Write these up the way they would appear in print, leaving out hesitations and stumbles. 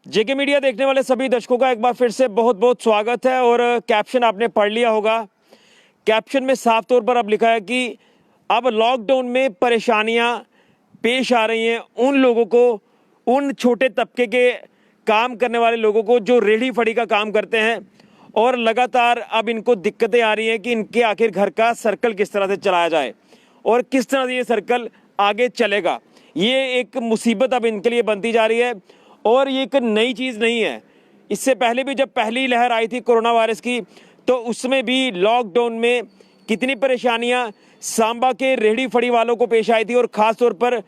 जेके media देखने वाले सभी दर्शकों का एक बार फिर से बहुत बहुत स्वागत है। और कैप्शन आपने पढ़ लिया होगा। कैप्शन में साफ तौर पर अब लिखा है कि अब लॉकडाउन में परेशानियां पेश आ रही हैं उन लोगों को, उन छोटे तबके के काम करने वाले लोगों को जो रेहड़ी फड़ी का काम करते हैं, और लगातार अब इनको दिक्कतें आ रही हैं कि इनके आखिर घर का सर्कल किस तरह से चलाया जाए और किस तरह से ये सर्कल आगे चलेगा। ये एक मुसीबत अब इनके लिए बनती जा रही है और ये एक नई चीज़ नहीं है। इससे पहले भी जब पहली लहर आई थी कोरोना वायरस की, तो उसमें भी लॉकडाउन में कितनी परेशानियां सांबा के रेहड़ी फड़ी वालों को पेश आई थी। और ख़ास तौर पर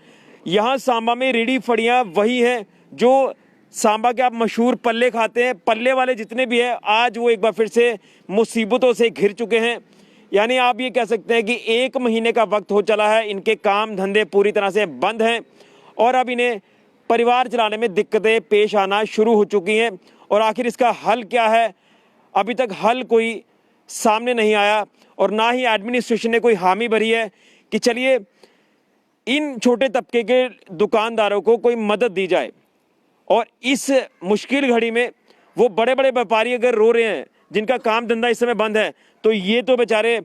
यहाँ सांबा में रेहड़ी फड़ियाँ वही हैं जो सांबा के आप मशहूर पल्ले खाते हैं। पल्ले वाले जितने भी हैं आज वो एक बार फिर से मुसीबतों से घिर चुके हैं। यानी आप ये कह सकते हैं कि 1 महीने का वक्त हो चला है, इनके काम धंधे पूरी तरह से बंद हैं और अब इन्हें परिवार चलाने में दिक्कतें पेश आना शुरू हो चुकी हैं। और आखिर इसका हल क्या है, अभी तक हल कोई सामने नहीं आया और ना ही एडमिनिस्ट्रेशन ने कोई हामी भरी है कि चलिए इन छोटे तबके के दुकानदारों को कोई मदद दी जाए। और इस मुश्किल घड़ी में वो बड़े बड़े व्यापारी अगर रो रहे हैं जिनका काम धंधा इस समय बंद है, तो ये तो बेचारे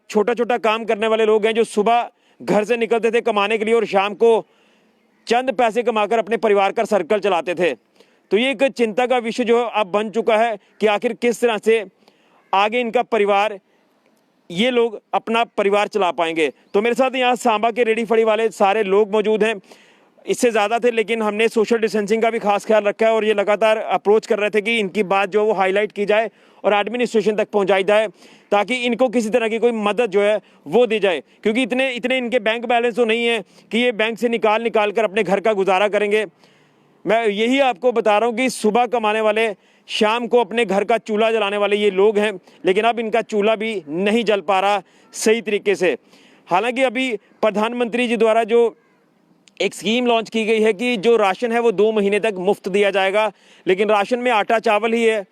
छोटा छोटा काम करने वाले लोग हैं जो सुबह घर से निकलते थे कमाने के लिए और शाम को चंद पैसे कमाकर अपने परिवार का सर्कल चलाते थे। तो ये एक चिंता का विषय जो अब बन चुका है कि आखिर किस तरह से आगे इनका परिवार, ये लोग अपना परिवार चला पाएंगे। तो मेरे साथ यहाँ सांबा के रेहड़ी फड़ी वाले सारे लोग मौजूद हैं। इससे ज़्यादा थे लेकिन हमने सोशल डिस्टेंसिंग का भी खास ख्याल रखा है और ये लगातार अप्रोच कर रहे थे कि इनकी बात जो है वो हाईलाइट की जाए और एडमिनिस्ट्रेशन तक पहुंचाई जाए ताकि इनको किसी तरह की कोई मदद जो है वो दी जाए। क्योंकि इतने इनके बैंक बैलेंस तो नहीं है कि ये बैंक से निकाल कर अपने घर का गुजारा करेंगे। मैं यही आपको बता रहा हूँ कि सुबह कमाने वाले, शाम को अपने घर का चूल्हा जलाने वाले ये लोग हैं, लेकिन अब इनका चूल्हा भी नहीं जल पा रहा सही तरीके से। हालांकि अभी प्रधानमंत्री जी द्वारा जो एक स्कीम लॉन्च की गई है कि जो राशन है वो 2 महीने तक मुफ्त दिया जाएगा, लेकिन राशन में आटा चावल ही है,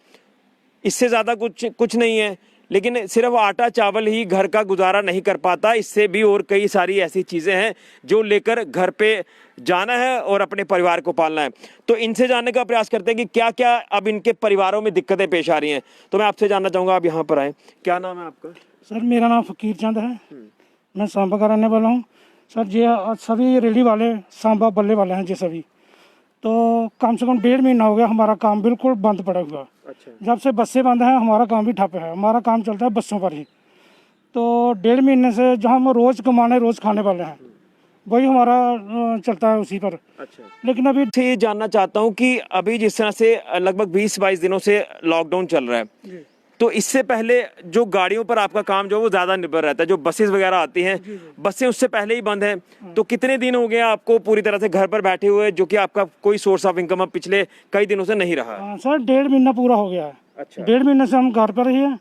इससे ज़्यादा कुछ नहीं है। लेकिन सिर्फ आटा चावल ही घर का गुजारा नहीं कर पाता, इससे भी और कई सारी ऐसी चीज़ें हैं जो लेकर घर पे जाना है और अपने परिवार को पालना है। तो इनसे जानने का प्रयास करते हैं कि क्या क्या अब इनके परिवारों में दिक्कतें पेश आ रही हैं। तो मैं आपसे जानना चाहूँगा, आप यहाँ पर आए, क्या नाम है आपका? सर मेरा नाम फ़कीर चंद है, मैं सांबा का रहने वाला हूँ। सर ये सभी रेहड़ी वाले सांबा बल्ले वाले हैं जी सभी। तो कम से कम 1.5 महीना हो गया हमारा काम बिल्कुल बंद पड़ा हुआ। अच्छा। जब से बसें बंद हैं हमारा काम भी ठप है, हमारा काम चलता है बसों पर ही। तो 1.5 महीने से जो हम रोज़ कमाने रोज़ खाने वाले हैं वही हमारा चलता है उसी पर। अच्छा। लेकिन अभी ये जानना चाहता हूँ कि अभी जिस तरह से लगभग 20-22 दिनों से लॉकडाउन चल रहा है, तो इससे पहले जो गाड़ियों पर आपका काम जो है वो ज़्यादा निर्भर रहता है, जो बसेस वगैरह आती हैं, बसें उससे पहले ही बंद हैं। तो कितने दिन हो गए आपको पूरी तरह से घर पर बैठे हुए, जो कि आपका कोई सोर्स ऑफ इनकम अब पिछले कई दिनों से नहीं रहा? सर 1.5 महीना पूरा हो गया है। अच्छा। 1.5 महीने से हम घर पर ही हैं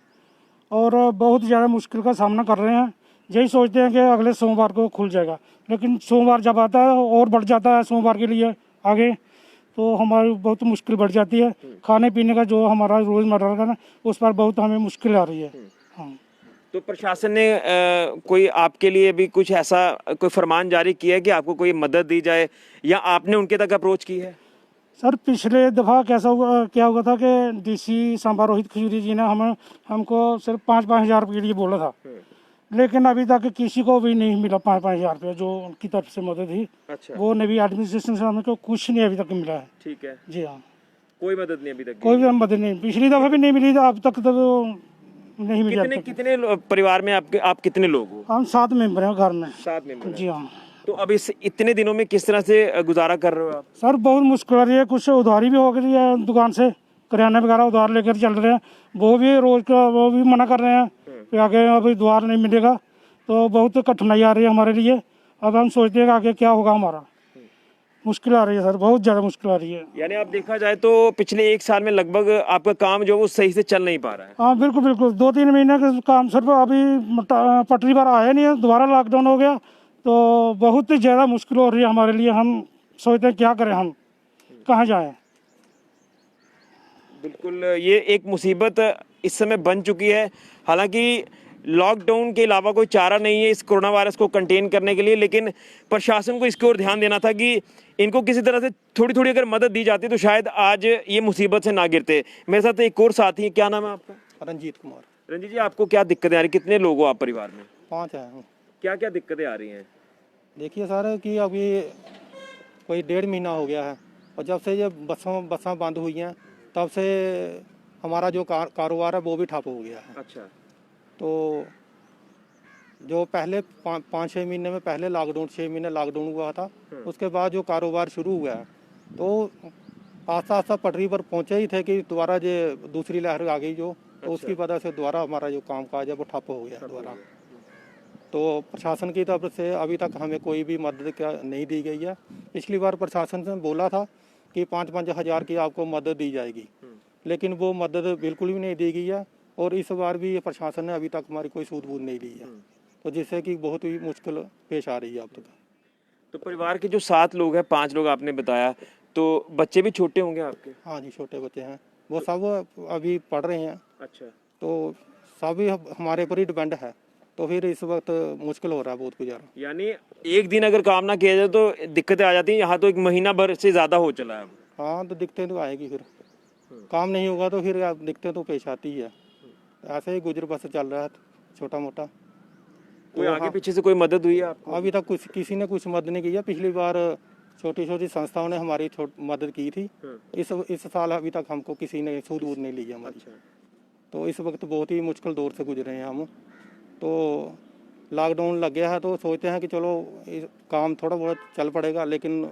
और बहुत ज़्यादा मुश्किल का सामना कर रहे हैं। यही सोचते हैं कि अगले सोमवार को खुल जाएगा, लेकिन सोमवार जब आता है और बढ़ जाता है सोमवार के लिए आगे, तो हमारी बहुत मुश्किल बढ़ जाती है। खाने पीने का जो हमारा रोज़मर्रा का ना उस पर बहुत हमें मुश्किल आ रही है। हाँ। तो प्रशासन ने कोई आपके लिए भी कुछ ऐसा कोई फरमान जारी किया है कि आपको कोई मदद दी जाए, या आपने उनके तक अप्रोच की है? सर पिछले दफ़ा क्या हुआ था कि डीसी सांबा रोहित खजूरी जी ने हमको सिर्फ 5-5 हज़ार रुपये के लिए बोला था, लेकिन अभी तक किसी को भी नहीं मिला 5-5 हज़ार रुपये जो उनकी तरफ से मदद थी। अच्छा। वो नवी एडमिनिस्ट्रेशन से हमको कुछ नहीं अभी तक मिला है। ठीक है जी हाँ, कोई मदद नहीं अभी तक? कोई भी मदद नहीं, पिछली दफ़ा भी नहीं मिली थी, अब तक तो नहीं मिली। कितने परिवार में आप कितने लोग हो? हम 7 मेंबर हैं घर में। 7 मेंबर? जी हाँ। तो अब इस इतने दिनों में किस तरह से गुजारा कर रहे हो आप? सर बहुत मुश्किल आ रही है, कुछ उधारी भी हो गई है दुकान से, करियाना वगैरह उधार लेकर चल रहे हैं, वो भी रोज़ का वो भी मना कर रहे हैं कि आगे अभी उधार नहीं मिलेगा। तो बहुत कठिनाई आ रही है हमारे लिए। अब हम सोचते हैं कि आगे क्या होगा हमारा, मुश्किल आ रही है सर, बहुत ज़्यादा मुश्किल आ रही है। यानी आप देखा जाए तो पिछले 1 साल में लगभग आपका काम जो वो सही से चल नहीं पा रहा है? हाँ बिल्कुल बिल्कुल, 2-3 महीने का काम सर अभी पटरी पर आया नहीं है, दोबारा लॉकडाउन हो गया, तो बहुत ज़्यादा मुश्किल हो रही है हमारे लिए। हम सोचते हैं क्या करें, हम कहाँ जाएं। बिल्कुल, ये एक मुसीबत इस समय बन चुकी है। हालांकि लॉकडाउन के अलावा कोई चारा नहीं है इस कोरोना वायरस को कंटेन करने के लिए, लेकिन प्रशासन को इसकी ओर ध्यान देना था कि इनको किसी तरह से थोड़ी थोड़ी अगर मदद दी जाती तो शायद आज ये मुसीबत से ना गिरते। मेरे साथ एक और साथी है, क्या नाम है आपका? रंजीत कुमार। रंजीत जी, आपको क्या दिक्कतें आ रही, कितने लोग हो आप परिवार में? 5 हैं हम। क्या क्या दिक्कतें आ रही हैं? देखिए सर कि अभी कोई 1.5 महीना हो गया है और जब से ये बसें बंद हुई हैं तब से हमारा जो कारोबार है वो भी ठप हो गया है। अच्छा। तो जो पहले 5-6 महीने में पहले लॉकडाउन 6 महीने लॉकडाउन हुआ था, उसके बाद जो कारोबार शुरू हुआ है तो आस्ता आस्ता पटरी पर पहुंचे ही थे कि दोबारा जो दूसरी लहर आ गई जो, तो उसकी वजह से दोबारा हमारा जो काम काज है वो ठप हो गया दोबारा। तो प्रशासन की तरफ से अभी तक हमें कोई भी मदद नहीं दी गई है। पिछली बार प्रशासन ने बोला था कि 5-5 हज़ार की आपको मदद दी जाएगी, लेकिन वो मदद बिल्कुल भी नहीं दी गई है और इस बार भी प्रशासन ने अभी तक हमारी कोई सूद-बूद नहीं दी है, तो जिससे कि बहुत ही मुश्किल पेश आ रही है अब तक। तो परिवार के जो 7 लोग हैं, 5 लोग आपने बताया, तो बच्चे भी छोटे होंगे आपके? हाँ जी, छोटे बच्चे हैं, वो सब अभी पढ़ रहे हैं। अच्छा। तो सभी हमारे पर ही डिपेंड है, तो फिर इस वक्त मुश्किल हो रहा है बहुत गुजारा। यानी एक दिन अगर काम ना किया जाए तो दिक्कतें आ जाती हैं, यहाँ तो 1 महीना भर से ज़्यादा हो चला है अब। हाँ, तो दिक्कतें तो आएगी फिर, काम नहीं होगा तो फिर दिक्कतें तो पेश आती ही है। ऐसे ही गुजर बस चल रहा है छोटा मोटा। कोई आगे पीछे से कोई मदद हुई है आपको? अभी तक कुछ किसी ने कुछ मदद नहीं की है। पिछली बार छोटी छोटी संस्थाओं ने हमारी मदद की थी। इस साल अभी तक हमको किसी ने सूद वूद नहीं ली है हमारी। तो इस वक्त बहुत ही मुश्किल दौर से गुजरे हैं हम। तो लॉकडाउन लग गया है तो सोचते हैं कि चलो काम थोड़ा बहुत चल पड़ेगा, लेकिन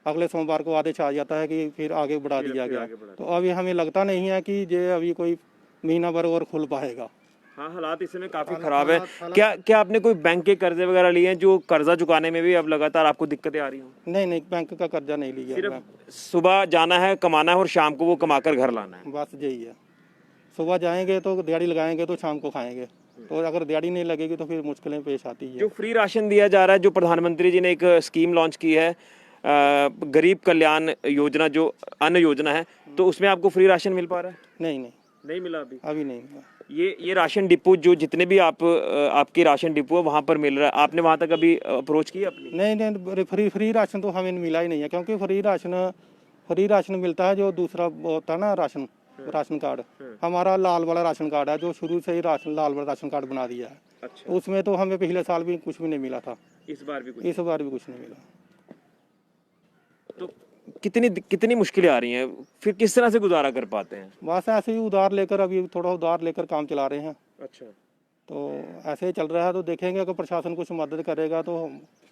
अगले सोमवार को आदेश आ जाता है कि फिर आगे बढ़ा दिया गया। तो अभी हमें लगता नहीं है कि ये अभी कोई महीना भर और खुल पाएगा। हाँ, हालात इस समय काफी खराब है। क्या आपने कोई बैंक के कर्जे वगैरह लिए हैं जो कर्जा चुकाने में भी अब लगातार आपको दिक्कतें आ रही हो? नहीं, बैंक का कर्जा नहीं लिया। सिर्फ सुबह जाना है, कमाना है और शाम को वो कमाकर घर लाना है, बस यही है। सुबह जाएंगे तो दिहाड़ी लगाएंगे तो शाम को खाएंगे, तो अगर दिहाड़ी नहीं लगेगी तो फिर मुश्किलें पेश आती है। जो फ्री राशन दिया जा रहा है, जो प्रधानमंत्री जी ने एक स्कीम लॉन्च की है, गरीब कल्याण योजना, जो अन्न योजना है, तो उसमें आपको फ्री राशन मिल पा रहा है? नहीं मिला अभी नहीं मिला। ये राशन डिपो जो जितने भी आपके राशन डिपो है वहाँ पर मिल रहा है, आपने वहाँ तक अभी अप्रोच किया अपनी? नहीं, फ्री राशन तो हमें मिला ही नहीं है, क्योंकि फ्री राशन मिलता है जो दूसरा होता है ना राशन कार्ड। हमारा लाल वाला राशन कार्ड है जो शुरू से ही लाल वाला राशन कार्ड बना दिया है। अच्छा। उसमें तो हमें पिछले साल भी कुछ भी नहीं मिला था, इस बार भी कुछ नहीं मिला। तो कितनी मुश्किलें आ रही हैं, फिर किस तरह से गुजारा कर पाते हैं? बस ऐसे ही अभी थोड़ा उधार लेकर काम चला रहे हैं। अच्छा। तो ऐसे ही चल रहा है, तो देखेंगे अगर प्रशासन कुछ मदद करेगा तो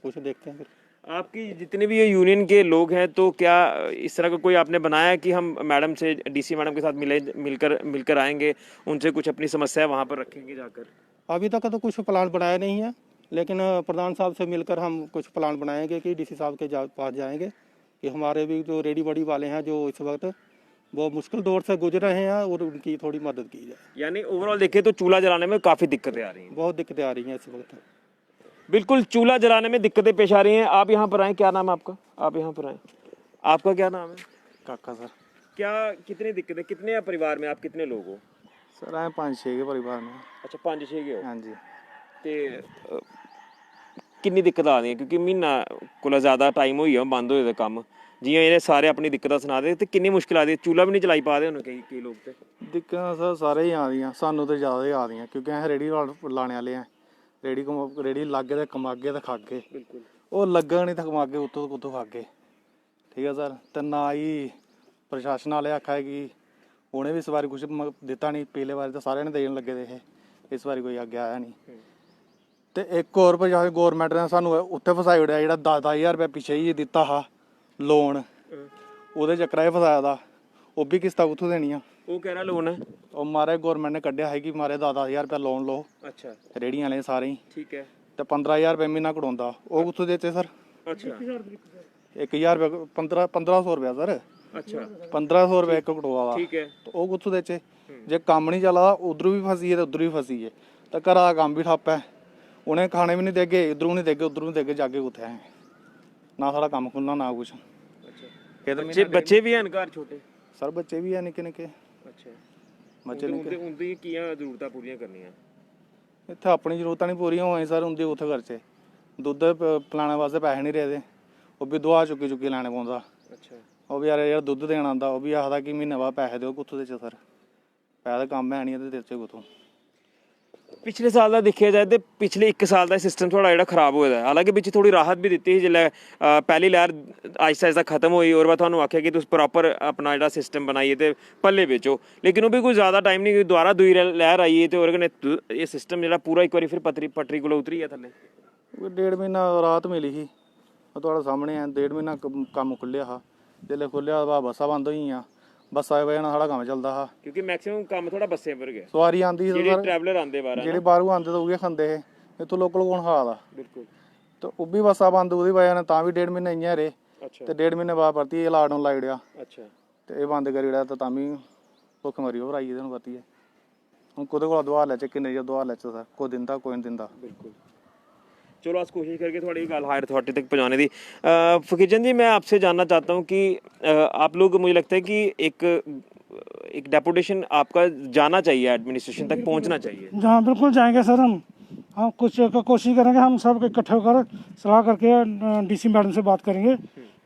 कुछ देखते हैं फिर। आपकी जितने भी ये यूनियन के लोग हैं, तो क्या इस तरह का कोई आपने बनाया है कि हम मैडम से, डीसी मैडम के साथ मिलकर आएंगे, उनसे कुछ अपनी समस्या वहाँ पर रखेंगे जाकर? अभी तक तो कुछ प्लान बनाया नहीं है, लेकिन प्रधान साहब से मिलकर हम कुछ प्लान बनाएंगे कि डीसी साहब के पास जाएंगे कि हमारे भी जो रेडी बड़ी वाले हैं जो इस वक्त वो मुश्किल दौर से गुजर रहे हैं और उनकी थोड़ी मदद की जाए। यानी ओवरऑल देखें तो चूल्हा जलाने में काफ़ी दिक्कतें आ रही हैं? बहुत दिक्कतें आ रही हैं इस वक्त। बिल्कुल, चूल्हा जलाने में दिक्कतें पेश आ रही हैं। आप यहाँ पर आए, क्या नाम है आपका? आप यहाँ पर आए, आपका क्या नाम है? काका सर। क्या कितनी दिक्कतें, कितने परिवार में आप कितने लोग हो? सर आए 5-6 के परिवार में। अच्छा, 5-6 के हो? हाँ जी। ते किन्नी दिक्कत आ रही है, क्योंकि महीना कोला ज़्यादा टाइम होई है बंद होए दे कम्म, जियां इन्हें सारे अपनी दिक्कतां सना दे, ते किन्नी मुश्किल आ रही है? चूल्हा भी नहीं चलाई पा रहे होने कई लोग ते। दिक्कतां सर सारे ही आ रही सानू तो ज़्यादा ही आ रही क्योंकि अस रेहड़ी लाने वाले हैं। रेहड़ी लागे तो कमागे तो खागे, वो लग्गा नहीं तो कमागे उत्तों कुत्तों खागे। ठीक है सर। तो ना ही प्रशासन वाले आखा है कि उन्हें भी इस बार कुछ दिता नहीं, पिछले बार तो सारे ने देन लगे थे, इस बार कोई अगे आया नहीं। तो एक होर प्रशासन गौरमेंट ने सानू उत्थे फसाई उड़िया, जो 10,000 रुपया पिछे ही दिता हा लोन, वो चक्कर फसाया था, वो भी किस्तां कुत्थों देनियां? वो कह रहा लोन है, वो मारे गौरमेंट ने कढ़िया है कि मारे 10,000 रुपया लोन लो। अच्छा। रेहड़ियां वाले सारे ही। ठीक है। तो 15,000 रुपया महीना कटौंदा, वो कुत्थों देते सर? अच्छा। 1,000 रुपया 1500 रुपया सर। अच्छा। 1500 रुपया एक कटवा दा। ठीक है। तो वो कुत्थों देचे? जे कम्म नहीं चला उधरों भी फसी है तो उधर भी फसी है, तो घरा दा कम्म भी ठप्प है, उन्हें खाने भी नहीं देगे, इधरों नहीं देगे उधरों नहीं देगे, जाके कुत्थे हैं? ना सारा कम्म खुलना ना कुछ। बच्चे भी हैं घर छोटे? सर बच्चे भी है निक्के निक्के। अच्छा। बच्चे निक्के उनकी कियां जरूरतां पूरियां करनियां? ਇੱਥੇ ਆਪਣੀ ਜ਼ਰੂਰਤਾਂ ਨਹੀਂ ਪੂਰੀਆਂ ਹੋਈਆਂ ਸਰ ਹੁੰਦੀ ਉੱਥੇ ਖਰਚੇ ਦੁੱਧ ਪਿਲਾਉਣ ਵਾਸਤੇ ਪੈਸੇ ਨਹੀਂ ਰਹੇ ਉਹ ਵੀ ਦੁਆ ਚੁੱਕੀ ਲੈਣੇ ਪਾਉਂਦਾ ਅੱਛਾ ਉਹ ਵੀ ਯਾਰ ਦੁੱਧ ਦੇਣ ਆਉਂਦਾ ਉਹ ਵੀ ਆਖਦਾ ਕਿ ਮਹੀਨੇ ਬਾਅਦ ਪੈਸੇ ਦਿਓ ਕਿੱਥੋਂ ਦੇ ਚ ਸਰ ਪੈਸੇ ਦਾ ਕੰਮ ਹੈ ਨਹੀਂ ਇਹਦੇ ਚ ਕਿੱਥੋਂ ਪਿਛਲੇ ਸਾਲ ਦਾ ਦੇਖਿਆ ਜਾਏ ਤੇ ਪਿਛਲੇ 1 ਸਾਲ ਦਾ ਸਿਸਟਮ ਥੋੜਾ ਜਿਹੜਾ ਖਰਾਬ ਹੋਇਆ ਹੈ ਹਾਲਾਂਕਿ ਵਿੱਚ ਥੋੜੀ ਰਾਹਤ ਵੀ ਦਿੱਤੀ ਸੀ ਜਿੱਲੇ ਪਹਿਲੀ ਲਹਿਰ ਆहिस्ता आहिस्ता ਖਤਮ ਹੋਈ ਔਰ ਬਾਅਦ ਤੁਹਾਨੂੰ ਆਖਿਆ ਕਿ ਤੁਸੀਂ ਪ੍ਰੋਪਰ ਆਪਣਾ ਜਿਹੜਾ ਸਿਸਟਮ ਬਣਾਈਏ ਤੇ ਪੱਲੇ ਵੇਚੋ ਲੇਕਿਨ ਉਹ ਵੀ ਕੋਈ ਜ਼ਿਆਦਾ ਟਾਈਮ ਨਹੀਂ ਦੁਬਾਰਾ ਦੂਈ ਲਹਿਰ ਆਈ ਹੈ ਤੇ ਔਰ ਇਹ ਸਿਸਟਮ ਜਿਹੜਾ ਪੂਰਾ ਇੱਕ ਵਾਰੀ ਫਿਰ ਪਟਰੀ ਕੋਲ ਉਤਰੀ ਹੈ ਥੱਲੇ 1.5 ਮਹੀਨਾ ਰਾਹਤ ਮਿਲੀ ਸੀ ਉਹ ਤੁਹਾਡੇ ਸਾਹਮਣੇ ਆ 1.5 ਮਹੀਨਾ ਕੰਮ ਖੁੱਲਿਆ ਹਾ ਜਿੱਲੇ ਖੁੱਲਿਆ ਵਾ ਬੱਸਾਂ ਬੰਦ ਹੋਈਆਂ ਬੱਸਾਂ ਦੀ ਵਜ੍ਹਾ ਨਾਲ ਸਾਡਾ ਕੰਮ ਚੱਲਦਾ ਹਾ ਕਿਉਂਕਿ ਮੈਕਸਿਮਮ ਕੰਮ ਥੋੜਾ ਬੱਸੇ ਪਰ ਗਿਆ ਸਵਾਰੀ ਆਂਦੀ ਸੀ ਜਿਹੜੇ ਟਰੈਵਲਰ ਆਂਦੇ ਬਾਹਰ ਜਿਹੜੇ ਬਾਹਰੋਂ ਆਂਦੇ ਤਾਂ ਉਹ ਵੀ ਖਾਂਦੇ ਇਹ ਇੱਥੋਂ ਲੋਕਲ ਕੌਣ ਖਾਦਾ ਬਿਲਕੁਲ ਤੇ ਉਹ ਵੀ ਬੱਸਾਂ ਬੰਦ ਉਹਦੀ ਵਜ੍ਹਾ ਨਾਲ ਤਾਂ ਵੀ 1.5 ਮਹੀਨੇ ਇੰਨੇ ਰਹੇ ਅੱਛਾ ਤੇ 1.5 ਮਹੀਨੇ ਬਾਅਦ ਪਰਤੀ ਇਹ ਲਾਕਡਾਊਨ ਲਾਈ ਉੜਿਆ ਅੱਛਾ ਤੇ ਇਹ ਬੰਦ ਕਰੀ ਉੜਿਆ ਤਾਂ ਵੀ ਭੁੱਖ ਮਰੀ ਹੋ ਰਹੀ ਇਹਨੂੰ ਪਤੀ ਹੈ ਹੁਣ ਕੋਦੇ ਕੋਲ ਦੁਆ ਲੈ ਚ ਕਿੰਨੇ ਜੋ ਦੁਆ ਲੈ ਚ ਸਰ ਕੋਈ ਦਿੰਦਾ ਕੋਈ ਨਹੀਂ ਦਿੰਦਾ बिल्कुल चलो आज कोशिश करके थोड़ी गल हायर अथॉरिटी तक पहुँचाने दी फकीरचंद जी मैं आपसे जानना चाहता हूँ कि आप लोग मुझे लगता है कि एक डेपुटेशन आपका जाना चाहिए एडमिनिस्ट्रेशन तक पहुँचना चाहिए जहाँ बिल्कुल जाएंगे सर हम कुछ कोशिश करेंगे हम सब इकट्ठे होकर सलाह करके डीसी मैडम से बात करेंगे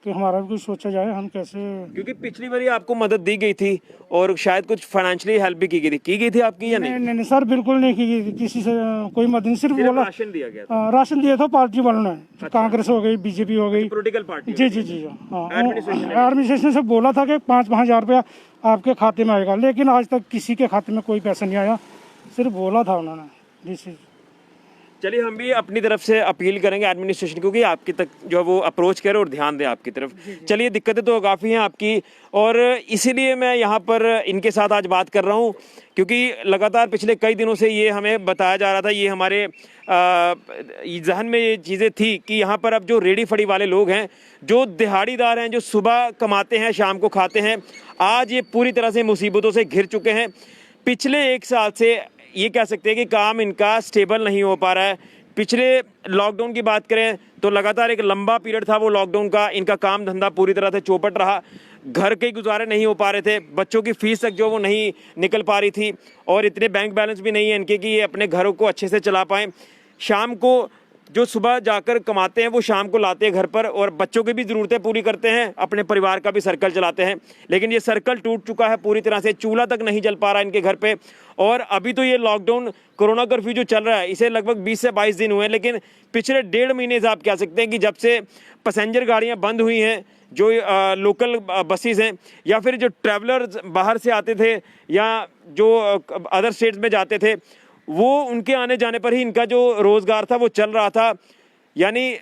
कि हमारा भी कुछ सोचा जाए हम कैसे क्योंकि पिछली बार आपको मदद दी गई थी और शायद कुछ फाइनेंशियली हेल्प भी की गई थी आपकी या नहीं नहीं सर बिल्कुल नहीं की गई किसी से कोई मदद नहीं सिर्फ बोला राशन दिया गया था राशन दिया था पार्टी वालों ने कांग्रेस हो गई बीजेपी हो गई पॉलिटिकल पार्टी जी हाँ एडमिनिस्ट्रेशन से बोला था कि 5-5 हज़ार रुपया आपके खाते में आएगा लेकिन आज तक किसी के खाते में कोई पैसा नहीं आया सिर्फ बोला था उन्होंने डीसी चलिए हम भी अपनी तरफ से अपील करेंगे एडमिनिस्ट्रेशन को कि आपकी तक जो है वो अप्रोच करे और ध्यान दे आपकी तरफ चलिए दिक्कतें तो काफ़ी हैं आपकी और इसीलिए मैं यहाँ पर इनके साथ आज बात कर रहा हूँ क्योंकि लगातार पिछले कई दिनों से ये हमें बताया जा रहा था ये हमारे जहन में ये चीज़ें थी कि यहाँ पर अब जो रेडी फड़ी वाले लोग हैं जो दिहाड़ीदार हैं जो सुबह कमाते हैं शाम को खाते हैं आज ये पूरी तरह से मुसीबतों से घिर चुके हैं पिछले 1 साल से ये कह सकते हैं कि काम इनका स्टेबल नहीं हो पा रहा है पिछले लॉकडाउन की बात करें तो लगातार एक लंबा पीरियड था वो लॉकडाउन का इनका काम धंधा पूरी तरह से चौपट रहा घर के गुजारे नहीं हो पा रहे थे बच्चों की फीस तक जो वो नहीं निकल पा रही थी और इतने बैंक बैलेंस भी नहीं है इनके कि ये अपने घरों को अच्छे से चला पाएँ शाम को जो सुबह जाकर कमाते हैं वो शाम को लाते हैं घर पर और बच्चों की भी ज़रूरतें पूरी करते हैं अपने परिवार का भी सर्कल चलाते हैं लेकिन ये सर्कल टूट चुका है पूरी तरह से चूल्हा तक नहीं जल पा रहा है इनके घर पे और अभी तो ये लॉकडाउन कोरोना कर्फ्यू जो चल रहा है इसे लगभग 20 से 22 दिन हुए हैं लेकिन पिछले 1.5 महीने से आप कह सकते हैं कि जब से पैसेंजर गाड़ियाँ बंद हुई हैं जो लोकल बसेस हैं या फिर जो ट्रैवलर्स बाहर से आते थे या जो अदर स्टेट्स में जाते थे वो उनके आने जाने पर ही इनका जो रोज़गार था वो चल रहा था यानी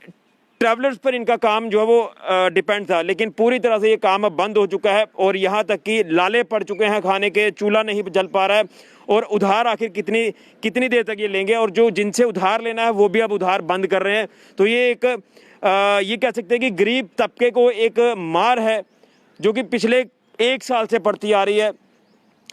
ट्रैवलर्स पर इनका काम जो है वो डिपेंड था लेकिन पूरी तरह से ये काम अब बंद हो चुका है और यहाँ तक कि लाले पड़ चुके हैं खाने के चूल्हा नहीं जल पा रहा है और उधार आखिर कितनी देर तक ये लेंगे और जो जिनसे उधार लेना है वो भी अब उधार बंद कर रहे हैं तो ये एक ये कह सकते हैं कि गरीब तबके को एक मार है जो कि पिछले 1 साल से पड़ती आ रही है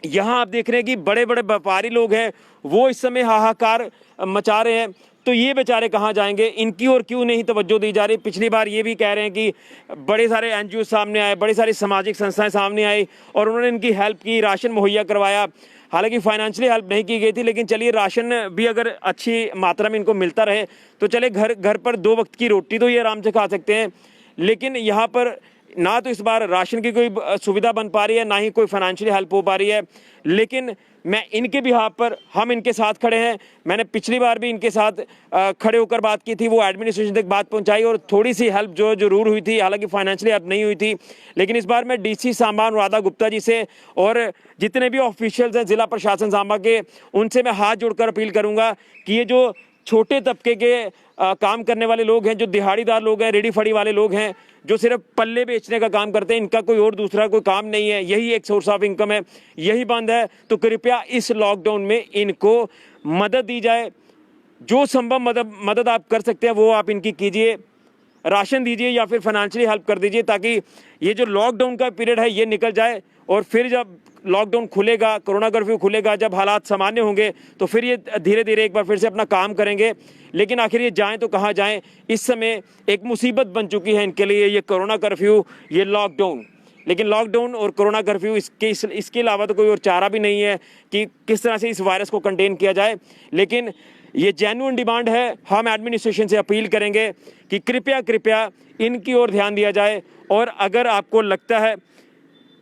यहाँ आप देख रहे हैं कि बड़े बड़े व्यापारी लोग हैं वो इस समय हाहाकार मचा रहे हैं तो ये बेचारे कहाँ जाएंगे इनकी और क्यों नहीं तवज्जो दी जा रही पिछली बार ये भी कह रहे हैं कि बड़े सारे एनजीओ सामने आए बड़ी सारी सामाजिक संस्थाएं सामने आई और उन्होंने इनकी हेल्प की राशन मुहैया करवाया हालांकि फाइनेंशियली हेल्प नहीं की गई थी लेकिन चलिए राशन भी अगर अच्छी मात्रा में इनको मिलता रहे तो चले घर पर 2 वक्त की रोटी तो ये आराम से खा सकते हैं लेकिन यहाँ पर ना तो इस बार राशन की कोई सुविधा बन पा रही है ना ही कोई फाइनेंशियली हेल्प हो पा रही है लेकिन मैं इनके बिहाफ पर हम इनके साथ खड़े हैं मैंने पिछली बार भी इनके साथ खड़े होकर बात की थी वो एडमिनिस्ट्रेशन तक बात पहुंचाई और थोड़ी सी हेल्प जो जरूर हुई थी हालांकि फाइनेंशियली हेल्प नहीं हुई थी लेकिन इस बार मैं डीसी सांबा अनुराधा गुप्ता जी से और जितने भी ऑफिशियल्स हैं ज़िला प्रशासन सांबा के उनसे मैं हाथ जोड़कर अपील करूँगा कि ये जो छोटे तबके के काम करने वाले लोग हैं जो दिहाड़ीदार लोग हैं रेडी फड़ी वाले लोग हैं जो सिर्फ पल्ले बेचने का काम करते हैं इनका कोई और दूसरा कोई काम नहीं है यही एक सोर्स ऑफ इनकम है यही बंद है तो कृपया इस लॉकडाउन में इनको मदद दी जाए जो संभव मदद आप कर सकते हैं वो आप इनकी कीजिए राशन दीजिए या फिर फाइनेंशियली हेल्प कर दीजिए ताकि ये जो लॉकडाउन का पीरियड है ये निकल जाए और फिर जब लॉकडाउन खुलेगा कोरोना कर्फ्यू खुलेगा जब हालात सामान्य होंगे तो फिर ये धीरे धीरे एक बार फिर से अपना काम करेंगे लेकिन आखिर ये जाएं तो कहाँ जाएं इस समय एक मुसीबत बन चुकी है इनके लिए ये कोरोना कर्फ्यू ये लॉकडाउन लेकिन लॉकडाउन और कोरोना कर्फ्यू इसके अलावा तो कोई और चारा भी नहीं है कि किस तरह से इस वायरस को कंटेन किया जाए लेकिन ये जेन्युइन डिमांड है। हम एडमिनिस्ट्रेशन से अपील करेंगे कि कृपया कृपया इनकी ओर ध्यान दिया जाए, और अगर आपको लगता है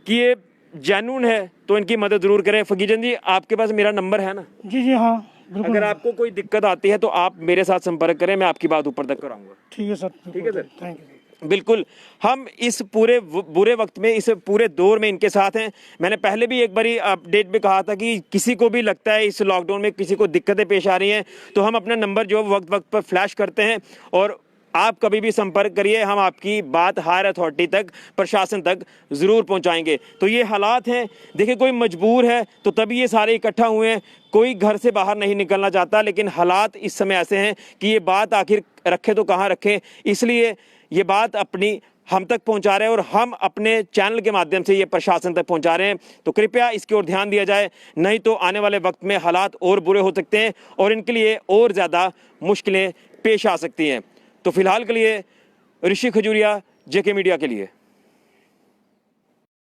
कि ये जेन्युइन है तो इनकी मदद जरूर करें। फकीजन जी, आपके पास मेरा नंबर है ना? जी जी हाँ बिल्कुल। अगर आपको कोई दिक्कत आती है तो आप मेरे साथ संपर्क करें, मैं आपकी बात ऊपर तक कराऊंगा। ठीक है सर। ठीक है सर। Thank you. बिल्कुल, हम इस पूरे बुरे वक्त में, इस पूरे दौर में इनके साथ हैं। मैंने पहले भी एक बारी अपडेट में कहा था कि किसी को भी लगता है इस लॉकडाउन में किसी को दिक्कतें पेश आ रही हैं तो हम अपना नंबर जो वक्त वक्त पर फ्लैश करते हैं, और आप कभी भी संपर्क करिए, हम आपकी बात हायर अथॉरिटी तक, प्रशासन तक ज़रूर पहुंचाएंगे। तो ये हालात हैं। देखिए, कोई मजबूर है तो तभी ये सारे इकट्ठा हुए हैं, कोई घर से बाहर नहीं निकलना चाहता, लेकिन हालात इस समय ऐसे हैं कि ये बात आखिर रखें तो कहाँ रखें। इसलिए ये बात अपनी हम तक पहुंचा रहे हैं, और हम अपने चैनल के माध्यम से ये प्रशासन तक पहुंचा रहे हैं। तो कृपया इसकी ओर ध्यान दिया जाए, नहीं तो आने वाले वक्त में हालात और बुरे हो सकते हैं और इनके लिए और ज़्यादा मुश्किलें पेश आ सकती हैं। तो फिलहाल के लिए ऋषि खजूरिया, जेके मीडिया के लिए।